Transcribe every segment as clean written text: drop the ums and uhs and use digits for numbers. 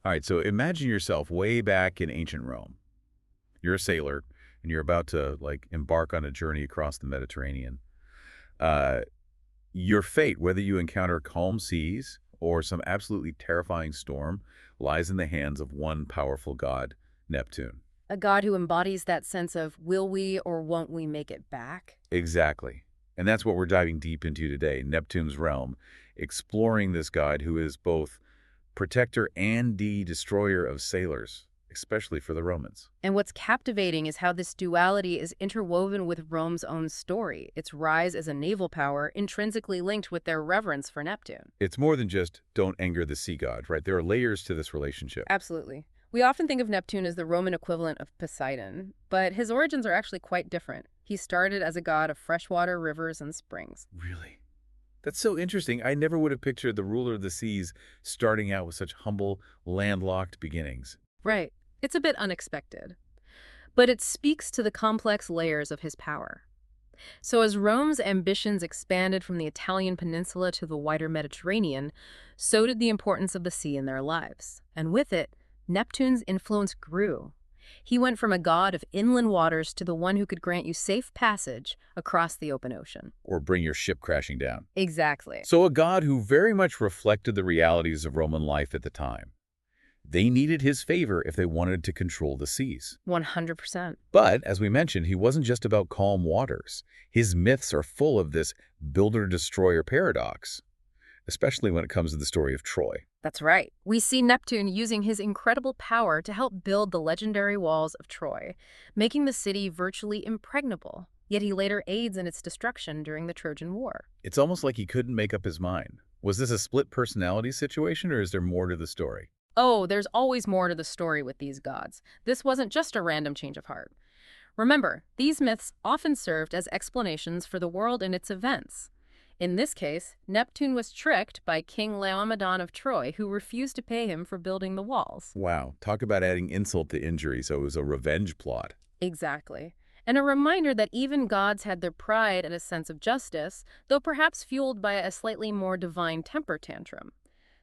All right, so imagine yourself way back in ancient Rome. You're a sailor, and you're about to, like, embark on a journey across the Mediterranean. Uh, your fate, whether you encounter calm seas or some absolutely terrifying storm, lies in the hands of one powerful god, Neptune. A god who embodies that sense of will we or won't we make it back? Exactly. And that's what we're diving deep into today, Neptune's realm, exploring this god who is both protector and the destroyer of sailors, especially for the Romans. And what's captivating is how this duality is interwoven with Rome's own story, its rise as a naval power intrinsically linked with their reverence for Neptune. It's more than just don't anger the sea god, right? There are layers to this relationship. Absolutely. We often think of Neptune as the Roman equivalent of Poseidon, but his origins are actually quite different. He started as a god of freshwater, rivers, and springs. Really? That's so interesting. I never would have pictured the ruler of the seas starting out with such humble, landlocked beginnings. Right. It's a bit unexpected, but it speaks to the complex layers of his power. So as Rome's ambitions expanded from the Italian peninsula to the wider Mediterranean, so did the importance of the sea in their lives. And with it, Neptune's influence grew. He went from a god of inland waters to the one who could grant you safe passage across the open ocean. Or bring your ship crashing down. Exactly. So a god who very much reflected the realities of Roman life at the time. They needed his favor if they wanted to control the seas. 100%. But, as we mentioned, he wasn't just about calm waters. His myths are full of this builder-destroyer paradox, especially when it comes to the story of Troy. That's right. We see Neptune using his incredible power to help build the legendary walls of Troy, making the city virtually impregnable. Yet he later aids in its destruction during the Trojan War. It's almost like he couldn't make up his mind. Was this a split personality situation, or is there more to the story? Oh, there's always more to the story with these gods. This wasn't just a random change of heart. Remember, these myths often served as explanations for the world and its events. In this case, Neptune was tricked by King Laomedon of Troy, who refused to pay him for building the walls. Wow, talk about adding insult to injury, so it was a revenge plot. Exactly. And a reminder that even gods had their pride and a sense of justice, though perhaps fueled by a slightly more divine temper tantrum.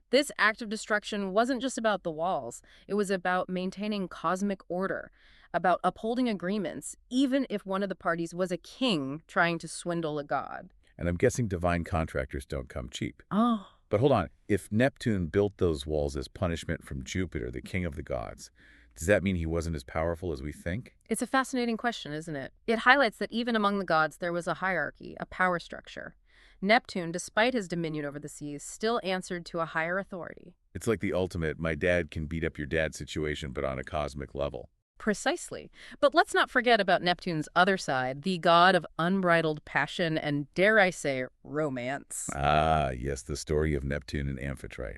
This act of destruction wasn't just about the walls. It was about maintaining cosmic order, about upholding agreements, even if one of the parties was a king trying to swindle a god. And I'm guessing divine contractors don't come cheap. Oh. But hold on, if Neptune built those walls as punishment from Jupiter, the king of the gods, does that mean he wasn't as powerful as we think? It's a fascinating question, isn't it? It highlights that even among the gods there was a hierarchy, a power structure. Neptune, despite his dominion over the seas, still answered to a higher authority. It's like the ultimate, my dad can beat up your dad situation, but on a cosmic level. Precisely. But let's not forget about Neptune's other side, the god of unbridled passion and, dare I say, romance. Ah, yes, the story of Neptune and Amphitrite.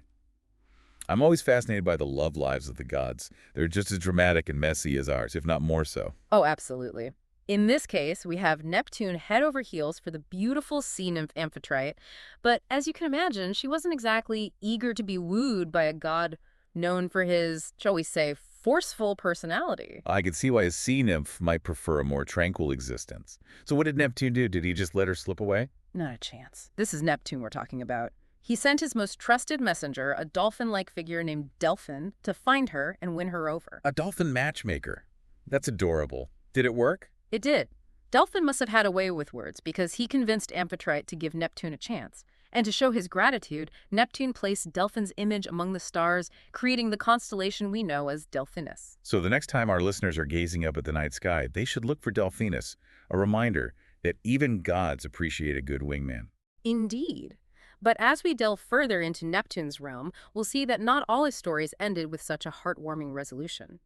I'm always fascinated by the love lives of the gods. They're just as dramatic and messy as ours, if not more so. Oh, absolutely. In this case, we have Neptune head over heels for the beautiful sea nymph Amphitrite, but as you can imagine, she wasn't exactly eager to be wooed by a god known for his, shall we say, forceful personality. I could see why a sea nymph might prefer a more tranquil existence. So what did Neptune do? Did he just let her slip away? Not a chance. This is Neptune we're talking about. He sent his most trusted messenger, a dolphin-like figure named Delphin, to find her and win her over. A dolphin matchmaker. That's adorable. Did it work? It did. Delphin must have had a way with words because he convinced Amphitrite to give Neptune a chance. And to show his gratitude, Neptune placed Delphin's image among the stars, creating the constellation we know as Delphinus. So the next time our listeners are gazing up at the night sky, they should look for Delphinus, a reminder that even gods appreciate a good wingman. Indeed. But as we delve further into Neptune's realm, we'll see that not all his stories ended with such a heartwarming resolution.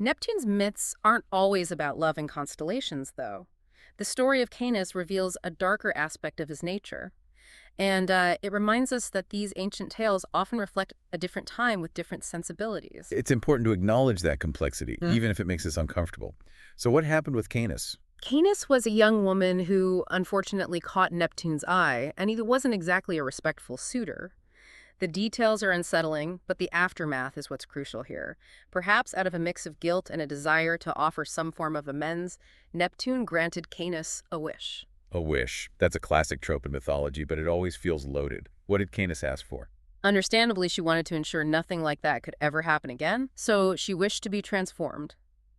Neptune's myths aren't always about love and constellations, though. The story of Canis reveals a darker aspect of his nature. And it reminds us that these ancient tales often reflect a different time with different sensibilities. It's important to acknowledge that complexity, even if it makes us uncomfortable. So what happened with Canis? Canis was a young woman who unfortunately caught Neptune's eye, and he wasn't exactly a respectful suitor. The details are unsettling, but the aftermath is what's crucial here. Perhaps out of a mix of guilt and a desire to offer some form of amends, Neptune granted Canis a wish. A wish. That's a classic trope in mythology, but it always feels loaded. What did Canis ask for? Understandably, she wanted to ensure nothing like that could ever happen again, so she wished to be transformed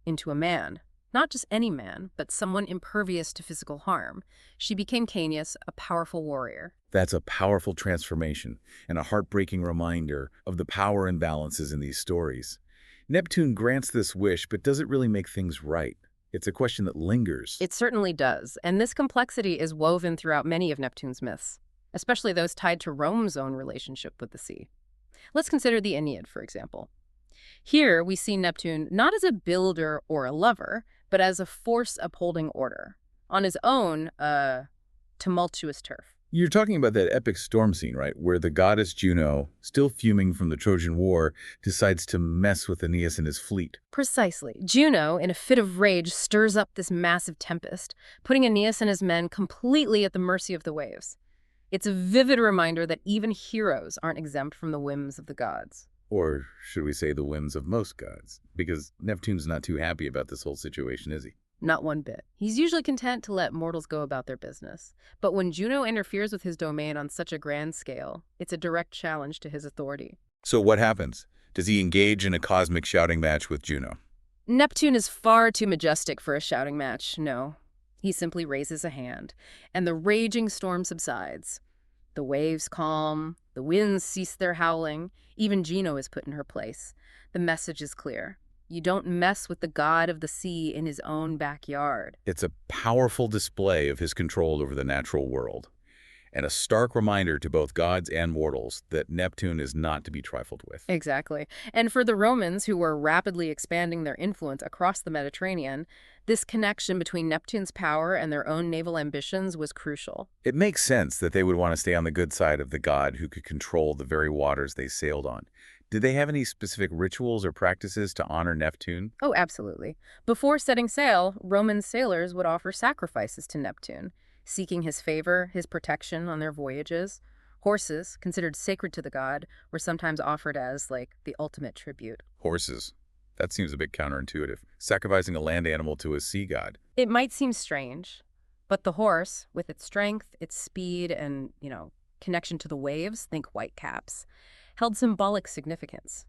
into a man. Not just any man, but someone impervious to physical harm. She became Caenius, a powerful warrior. That's a powerful transformation and a heartbreaking reminder of the power imbalances in these stories. Neptune grants this wish, but does it really make things right? It's a question that lingers. It certainly does, and this complexity is woven throughout many of Neptune's myths, especially those tied to Rome's own relationship with the sea. Let's consider the Aeneid, for example. Here, we see Neptune not as a builder or a lover, but as a force upholding order. On his own, a tumultuous turf. You're talking about that epic storm scene, right? Where the goddess Juno, still fuming from the Trojan War, decides to mess with Aeneas and his fleet. Precisely. Juno, in a fit of rage, stirs up this massive tempest, putting Aeneas and his men completely at the mercy of the waves. It's a vivid reminder that even heroes aren't exempt from the whims of the gods. Or should we say the whims of most gods? Because Neptune's not too happy about this whole situation, is he? Not one bit. He's usually content to let mortals go about their business. But when Juno interferes with his domain on such a grand scale, it's a direct challenge to his authority. So what happens? Does he engage in a cosmic shouting match with Juno? Neptune is far too majestic for a shouting match, no. He simply raises a hand, and the raging storm subsides. The waves calm, the winds cease their howling, even Juno is put in her place. The message is clear. You don't mess with the god of the sea in his own backyard. It's a powerful display of his control over the natural world, and a stark reminder to both gods and mortals that Neptune is not to be trifled with. Exactly. And for the Romans, who were rapidly expanding their influence across the Mediterranean, this connection between Neptune's power and their own naval ambitions was crucial. It makes sense that they would want to stay on the good side of the god who could control the very waters they sailed on. Did they have any specific rituals or practices to honor Neptune? Oh, absolutely. Before setting sail, Roman sailors would offer sacrifices to Neptune, seeking his favor, his protection on their voyages. Horses, considered sacred to the god, were sometimes offered as, like, the ultimate tribute. Horses. That seems a bit counterintuitive. Sacrificing a land animal to a sea god. It might seem strange, but the horse, with its strength, its speed, and, connection to the waves, think whitecaps, held symbolic significance.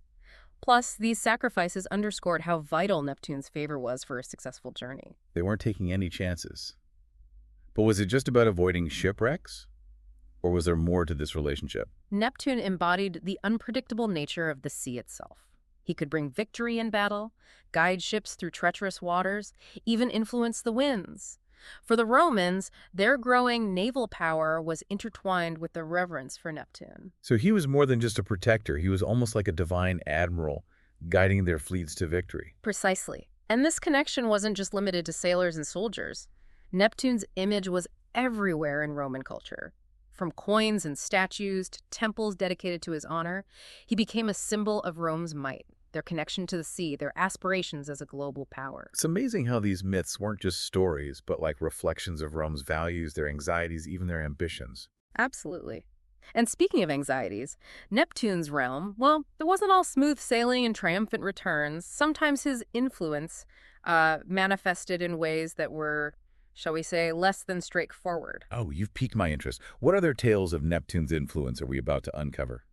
Plus, these sacrifices underscored how vital Neptune's favor was for a successful journey. They weren't taking any chances. But was it just about avoiding shipwrecks? Or was there more to this relationship? Neptune embodied the unpredictable nature of the sea itself. He could bring victory in battle, guide ships through treacherous waters, even influence the winds. For the Romans, their growing naval power was intertwined with their reverence for Neptune. So he was more than just a protector. He was almost like a divine admiral, guiding their fleets to victory. Precisely. And this connection wasn't just limited to sailors and soldiers. Neptune's image was everywhere in Roman culture. From coins and statues to temples dedicated to his honor, he became a symbol of Rome's might, their connection to the sea, their aspirations as a global power. It's amazing how these myths weren't just stories, but like reflections of Rome's values, their anxieties, even their ambitions. Absolutely. And speaking of anxieties, Neptune's realm, well, it wasn't all smooth sailing and triumphant returns. Sometimes his influence manifested in ways that were, shall we say, less than straightforward. Oh, you've piqued my interest. What other tales of Neptune's influence are we about to uncover?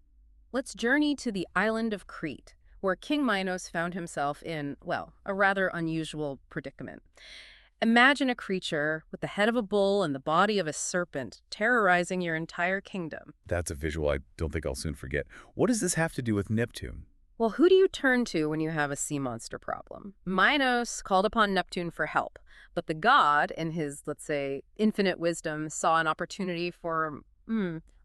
Let's journey to the island of Crete, where King Minos found himself in, well, a rather unusual predicament. Imagine a creature with the head of a bull and the body of a serpent terrorizing your entire kingdom. That's a visual I don't think I'll soon forget. What does this have to do with Neptune? Well, who do you turn to when you have a sea monster problem? Minos called upon Neptune for help, but the god, in his, let's say, infinite wisdom, saw an opportunity for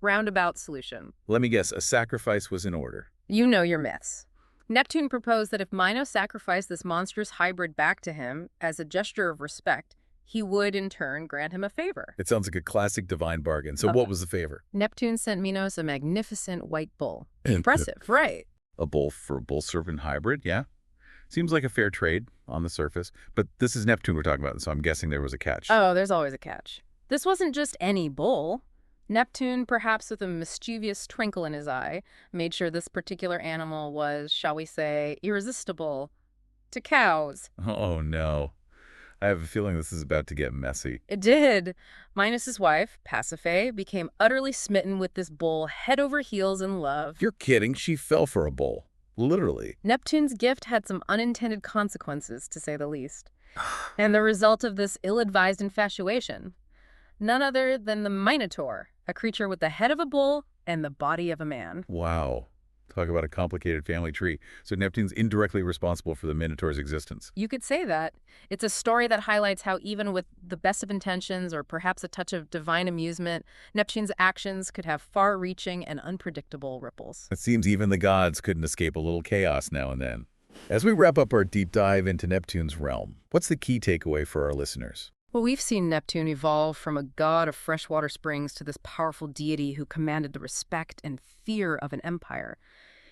roundabout solution. Let me guess, a sacrifice was in order. You know your myths. Neptune proposed that if Minos sacrificed this monstrous hybrid back to him as a gesture of respect, he would, in turn, grant him a favor. It sounds like a classic divine bargain. So what was the favor? Neptune sent Minos a magnificent white bull. Impressive, right? A bull for a bull-serpent hybrid, yeah? Seems like a fair trade on the surface. But this is Neptune we're talking about, so I'm guessing there was a catch. Oh, there's always a catch. This wasn't just any bull. Neptune, perhaps with a mischievous twinkle in his eye, made sure this particular animal was, shall we say, irresistible to cows. Oh, no. I have a feeling this is about to get messy. It did. Minos's wife, Pasiphae, became utterly smitten with this bull head over heels in love. You're kidding. She fell for a bull. Literally. Neptune's gift had some unintended consequences, to say the least. And the result of this ill-advised infatuation, none other than the Minotaur, a creature with the head of a bull and the body of a man. Wow. Talk about a complicated family tree. So Neptune's indirectly responsible for the Minotaur's existence. You could say that. It's a story that highlights how even with the best of intentions or perhaps a touch of divine amusement, Neptune's actions could have far-reaching and unpredictable ripples. It seems even the gods couldn't escape a little chaos now and then. As we wrap up our deep dive into Neptune's realm, what's the key takeaway for our listeners? Well, we've seen Neptune evolve from a god of freshwater springs to this powerful deity who commanded the respect and fear of an empire.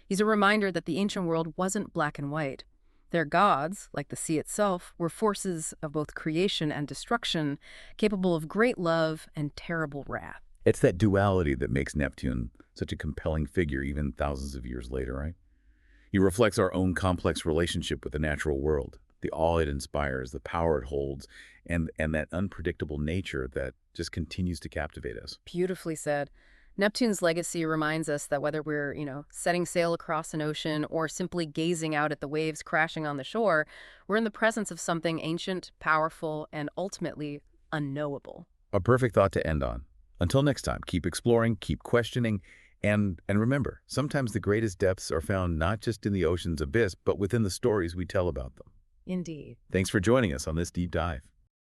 He's a reminder that the ancient world wasn't black and white. Their gods, like the sea itself, were forces of both creation and destruction, capable of great love and terrible wrath. It's that duality that makes Neptune such a compelling figure even thousands of years later, right? He reflects our own complex relationship with the natural world, the awe it inspires, the power it holds, and that unpredictable nature that just continues to captivate us. Beautifully said. Neptune's legacy reminds us that whether we're, setting sail across an ocean or simply gazing out at the waves crashing on the shore, we're in the presence of something ancient, powerful, and ultimately unknowable. A perfect thought to end on. Until next time, keep exploring, keep questioning, and remember, sometimes the greatest depths are found not just in the ocean's abyss, but within the stories we tell about them. Indeed. Thanks for joining us on this deep dive.